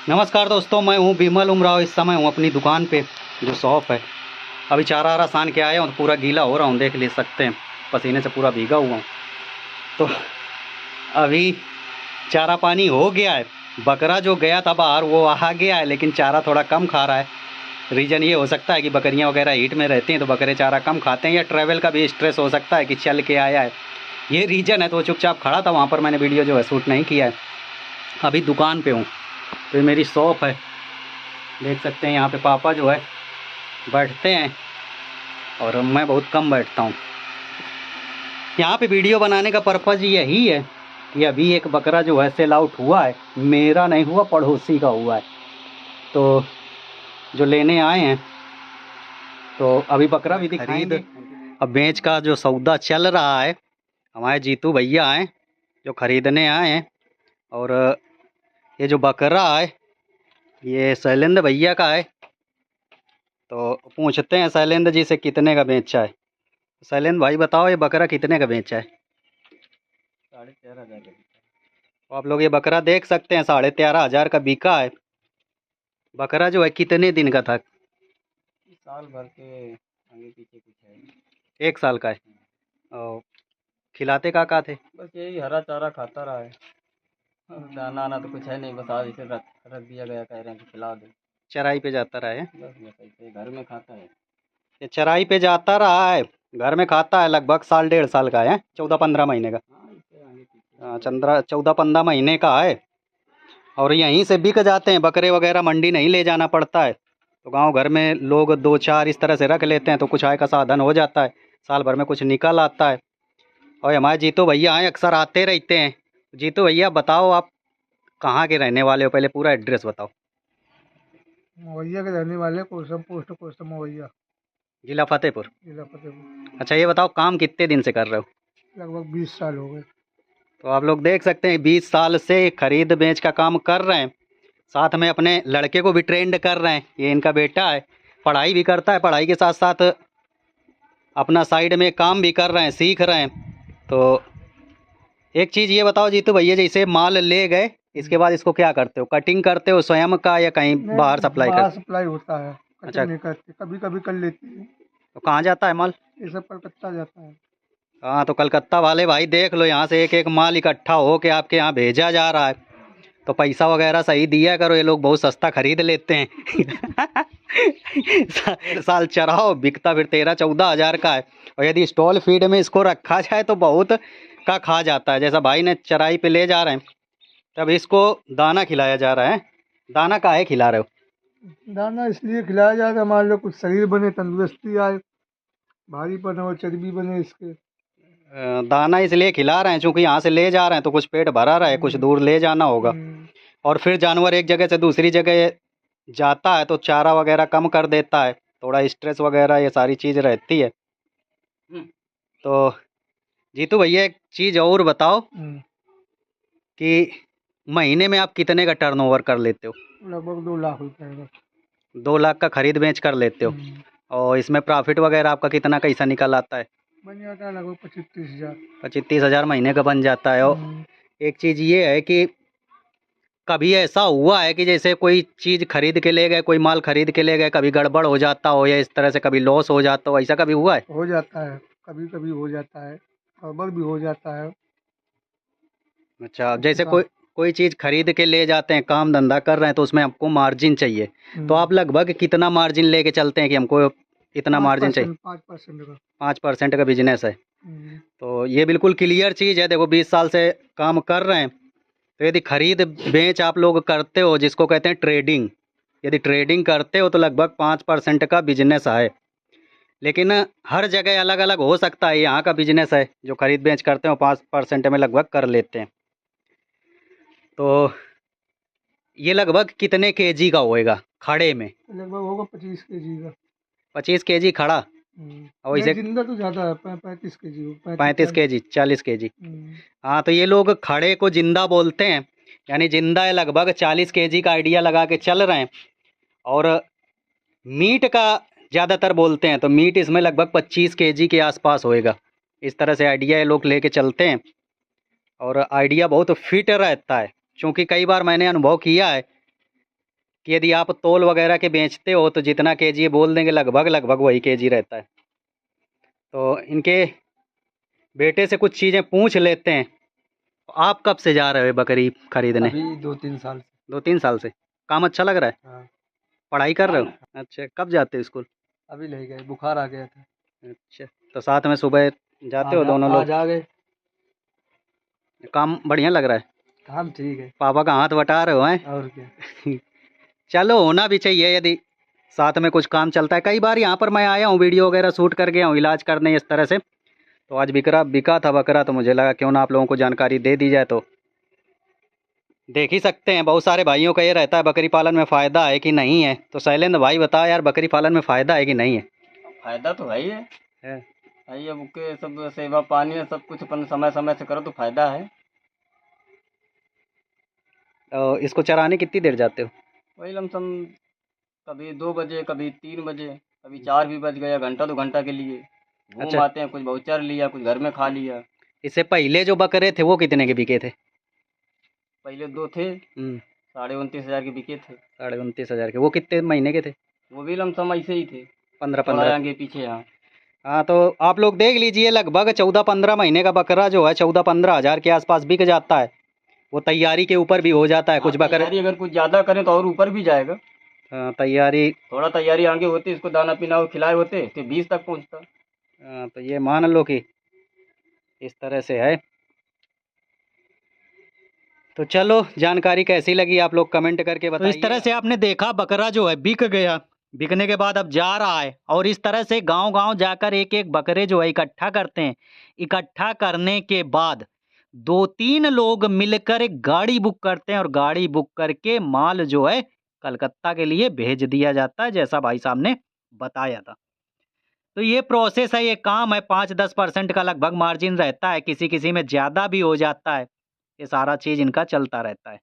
नमस्कार दोस्तों, मैं हूं विमल उमराव। इस समय हूं अपनी दुकान पे जो शॉप है। अभी चारा आरा सान के आया हूं तो पूरा गीला हो रहा हूं, देख ले सकते हैं। पसीने से पूरा भीगा हुआ हूं। तो अभी चारा पानी हो गया है। बकरा जो गया था बाहर वो आ गया है, लेकिन चारा थोड़ा कम खा रहा है। रीज़न ये हो सकता है कि बकरियाँ वगैरह हीट में रहती हैं तो बकरे चारा कम खाते हैं, या ट्रैवल का भी स्ट्रेस हो सकता है कि चल के आया है, ये रीज़न है। तो चुपचाप खड़ा था वहाँ पर, मैंने वीडियो जो है शूट नहीं किया है। अभी दुकान पे हूँ। तो ये मेरी शॉप है, देख सकते हैं। यहाँ पे पापा जो है बैठते हैं और मैं बहुत कम बैठता हूँ। यहाँ पे वीडियो बनाने का पर्पज़ यही है कि अभी एक बकरा जो है सेल आउट हुआ है। मेरा नहीं हुआ, पड़ोसी का हुआ है। तो जो लेने आए हैं तो अभी बकरा भी दिखाएंगे। अब बेच का जो सौदा चल रहा है, हमारे जीतू भैया हैं जो ख़रीदने आए हैं। और ये जो बकरा है ये शैलेंद्र भैया का है। तो पूछते हैं शैलेंद्र जी से कितने का बेचा है। शैलेंद्र भाई बताओ, ये बकरा कितने का बेचा है? 13,500 का। तो आप लोग ये बकरा देख सकते हैं, 13,500 का बिका है। बकरा जो है कितने दिन का था? साल भर के आगे पीछे कुछ है। 1 साल का है। और खिलाते का थे? बस यही हरा चारा खाता रहा है। दाना आना तो कुछ है नहीं, बस आज इसे रख दिया गया, कह रहे हैं कि खिला दो। चराई पे जाता रहा है? बस ऐसे घर में खाता है। ये चराई पे जाता रहा है, घर में खाता है। लगभग साल 1.5 साल का है, 14-15 महीने का। हाँ, इससे आगे पीछे। चंद्रा 14-15 महीने का है। और यहीं से बिक जाते हैं बकरे वगैरह, मंडी नहीं ले जाना पड़ता है। तो गांव घर में लोग 2-4 इस तरह से रख लेते हैं तो कुछ आय का साधन हो जाता है। साल भर में कुछ निकल आता है। और हमारे जीतो भैया आए, अक्सर आते रहते हैं। जीतो भैया बताओ, आप कहाँ के रहने वाले हो? पहले पूरा एड्रेस बताओ। मवैया के रहने वाले, कोसम पोस्ट कोसम मवैया, जिला फतेहपुर। जिला फतेहपुर। अच्छा ये बताओ, काम कितने दिन से कर रहे हो? लगभग 20 साल हो गए। तो आप लोग देख सकते हैं 20 साल से खरीद बेच का काम कर रहे हैं। साथ में अपने लड़के को भी ट्रेंड कर रहे हैं। ये इनका बेटा है, पढ़ाई भी करता है, पढ़ाई के साथ साथ अपना साइड में काम भी कर रहे हैं, सीख रहे हैं। तो एक चीज़ ये बताओ जीतू भैया, जैसे माल ले गए इसके बाद इसको क्या करते हो? कटिंग करते हो स्वयं का या कहीं बाहर सप्लाई बाहर करते? सप्लाई होता है, अच्छा, कटिंग नहीं करते, कभी कभी कर लेते हैं। तो कहाँ जाता है माल? ये सब कलकत्ता जाता है। हाँ, तो कलकत्ता वाले भाई देख लो, यहाँ से एक एक माल इकट्ठा हो के आपके यहाँ भेजा जा रहा है। तो पैसा वगैरह सही दिया करो, ये लोग बहुत सस्ता खरीद लेते हैं। साल चराओ, बिकता फिर 13-14 हज़ार का है। और यदि स्टॉल फीड में इसको रखा जाए तो बहुत का खा जाता है। जैसा भाई ने चराई पे ले जा रहे हैं, तब इसको दाना खिलाया जा रहा है। दाना काहे खिला रहे हो? दाना इसलिए खिलाया जाता है, मान लो कुछ शरीर बने, तंदुरुस्ती आए, भारीपन हो, चर्बी बने इसके। दाना इसलिए खिला रहे हैं क्योंकि यहाँ से ले जा रहे हैं तो कुछ पेट भरा रहे, कुछ दूर ले जाना होगा। और फिर जानवर एक जगह से दूसरी जगह जाता है तो चारा वगैरह कम कर देता है, थोड़ा स्ट्रेस वगैरह ये सारी चीज़ रहती है। तो जीतू भैया एक चीज़ और बताओ कि महीने में आप कितने का टर्नओवर कर लेते हो? लगभग 2 लाख रुपए का। 2 लाख का खरीद बेच कर लेते हो। और इसमें प्रॉफिट वगैरह आपका कितना कैसा निकल आता है? बन जाता है लगभग 25-30 हज़ार। 25-30 हज़ार महीने का बन जाता है। और एक चीज़ ये है कि कभी ऐसा हुआ है कि जैसे कोई चीज़ खरीद के ले गए, कोई माल खरीद के ले गए, कभी गड़बड़ हो जाता हो या इस तरह से कभी लॉस हो जाता हो, ऐसा कभी हुआ है? हो जाता है, कभी कभी हो जाता है, गड़बड़ भी हो जाता है। अच्छा, जैसे कोई कोई चीज़ खरीद के ले जाते हैं, काम धंधा कर रहे हैं तो उसमें आपको मार्जिन चाहिए, तो आप लगभग कितना मार्जिन लेके चलते हैं कि हमको इतना मार्जिन चाहिए? 5% का। 5% का बिजनेस है। तो ये बिल्कुल क्लियर चीज़ है। देखो 20 साल से काम कर रहे हैं, तो यदि खरीद बेच आप लोग करते हो, जिसको कहते हैं ट्रेडिंग, यदि ट्रेडिंग करते हो तो लगभग 5% का बिजनेस है। लेकिन हर जगह अलग अलग हो सकता है। यहाँ का बिजनेस है जो खरीद बेच करते हो 5% में लगभग कर लेते हैं। तो ये लगभग कितने केजी का होएगा खड़े में? लगभग होगा 25 केजी का। 25 केजी खड़ा? और इसे जिंदा तो ज़्यादा है, 35 केजी हो, 35 केजी, 40 केजी। हाँ, तो ये लोग खड़े को जिंदा बोलते हैं, यानी जिंदा है लगभग 40 केजी का आइडिया लगा के चल रहे हैं। और मीट का ज़्यादातर बोलते हैं, तो मीट इसमें लगभग 25 केजी के आसपास होएगा। इस तरह से आइडिया ये लोग लेके चलते हैं। और आइडिया बहुत फिट रहता है, क्योंकि कई बार मैंने अनुभव किया है कि यदि आप तोल वगैरह के बेचते हो तो जितना केजी ये बोल देंगे लगभग लगभग वही केजी रहता है। तो इनके बेटे से कुछ चीज़ें पूछ लेते हैं। आप कब से जा रहे हो बकरी खरीदने? अभी 2-3 साल से। 2-3 साल से। काम अच्छा लग रहा है? हाँ। पढ़ाई कर रहे हो? अच्छा, कब जाते हो स्कूल? अभी ले गए, बुखार आ गया था। अच्छा, तो साथ में सुबह जाते हो दोनों लोग? आज आ गए। काम बढ़िया लग रहा है? काम ठीक है। पापा का हाथ बटा रहे हो हैं? और क्या। चलो, होना भी चाहिए यदि साथ में कुछ काम चलता है। कई बार यहाँ पर मैं आया हूँ, वीडियो वगैरह शूट कर गया हूँ इलाज करने इस तरह से। तो आज बिका था बकरा, तो मुझे लगा क्यों ना आप लोगों को जानकारी दे दी जाए। तो देख ही सकते हैं, बहुत सारे भाइयों का ये रहता है बकरी पालन में फ़ायदा है कि नहीं है। तो शैलेंद्र भाई बताओ यार, बकरी पालन में फ़ायदा है कि नहीं है? फायदा तो है ही है। है। है अब के सब सेवा पानी सब कुछ अपन समय समय से करो तो फायदा है। इसको चराने कितनी देर जाते हो? वही लमसम कभी 2 बजे, कभी 3 बजे, कभी 4 भी बज गया, घंटा 2 घंटा के लिए घूम अच्छा। आते हैं। कुछ बहुत चर लिया, कुछ घर में खा लिया। इससे पहले जो बकरे थे वो कितने के बिके थे? पहले 2 थे, 29,500 के बिके थे। 29,500 के। वो कितने महीने के थे? वो भी लमसम ऐसे ही थे, 15-15। थोड़ा आगे पीछे। हाँ। हाँ, तो आप लोग देख लीजिए, लगभग 14-15 महीने का बकरा जो है 14-15 हज़ार के आसपास बिक जाता है। वो तैयारी के ऊपर भी हो जाता है कुछ बकरे। तैयारी अगर कुछ ज़्यादा करें तो और ऊपर भी जाएगा। हाँ, तैयारी। थोड़ा तैयारी आगे होती, इसको दाना पीना और खिलाए होते तो 20 तक पहुंचता। हाँ, तो ये मान लो कि इस तरह से है। तो चलो, जानकारी कैसी लगी आप लोग कमेंट करके बताइए। तो इस तरह से आपने देखा बकरा जो है बिक गया। बिकने के बाद अब जा रहा है, और इस तरह से गांव-गांव जाकर एक-एक बकरे जो है इकट्ठा करते हैं। इकट्ठा करने के बाद 2-3 लोग मिलकर एक गाड़ी बुक करते हैं, और गाड़ी बुक करके माल जो है कलकत्ता के लिए भेज दिया जाता है, जैसा भाई साहब ने बताया था। तो ये प्रोसेस है, ये काम है। 5-10% का लगभग मार्जिन रहता है, किसी-किसी में ज़्यादा भी हो जाता है। ये सारा चीज़ इनका चलता रहता है।